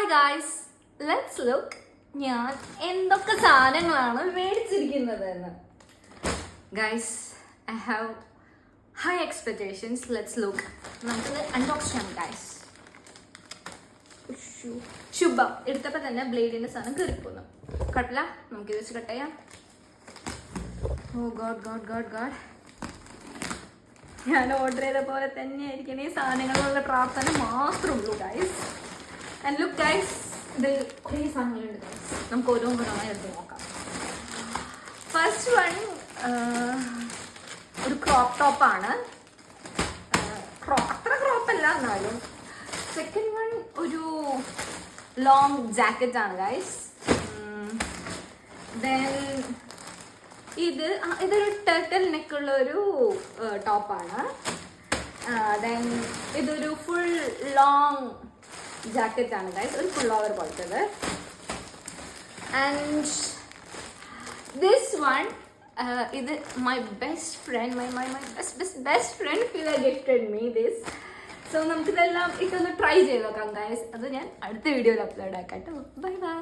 Hi guys, let's look ഞാൻ എന്തൊക്കെ സാധനങ്ങളാണ് മേടിച്ചിരിക്കുന്നത് എന്ന്. Guys, I have high expectations. Let's look. നമുക്കത് അൺബോക്സ് ചെയ്യാം ഗായ്സ്. ശുഭം എടുത്തപ്പോൾ തന്നെ ബ്ലേഡിൻ്റെ സാധനം കയറിപ്പോന്നു. കുഴപ്പമില്ല, നമുക്കിത് വെച്ച് കട്ട് ചെയ്യാം. ഓ ഗോഡ് ഗോഡ് ഗോഡ് ഗോഡ്, ഞാൻ ഓർഡർ ചെയ്ത പോലെ തന്നെ ആയിരിക്കണം. ഈ സാധനങ്ങളുള്ള പ്രാർത്ഥന മാത്രമേ ഉള്ളൂ ഗൈസ്. ആൻഡ് ലുക്ക് ഗൈസ്, ഇതിൽ കുറേ സാധനങ്ങളുണ്ട് ഗൈസ്. നമുക്ക് ഓരോന്നോരോന്നായി എടുത്ത് നോക്കാം. ഫസ്റ്റ് വൺ ഒരു ക്രോപ്പ് ടോപ്പാണ്. അത്ര ക്രോപ്പല്ല എന്നാലും. സെക്കൻഡ് വൺ ഒരു ലോങ് ജാക്കറ്റ് ആണ് ഗൈസ്. ദെൻ ഇതൊരു ടർട്ടിൽ നെക്കുള്ള ഒരു ടോപ്പാണ്. ദെൻ ഇതൊരു ഫുൾ ലോങ് ജാക്കറ്റ് ആണ് ഗൈസ്, ഒരു ഫുൾ ഓവർ പോലത്തത്. ആൻഡ് ദിസ് വൺ, ഇത് my best friend, my best friend Fila gifted me this. So നമുക്കിതെല്ലാം ഇട്ടൊന്ന് ട്രൈ ചെയ്ത് നോക്കാം ഗൈസ്. അത് ഞാൻ അടുത്ത വീഡിയോയിൽ അപ്ലോഡ് ആക്കാം കേട്ടോ. Bye bye.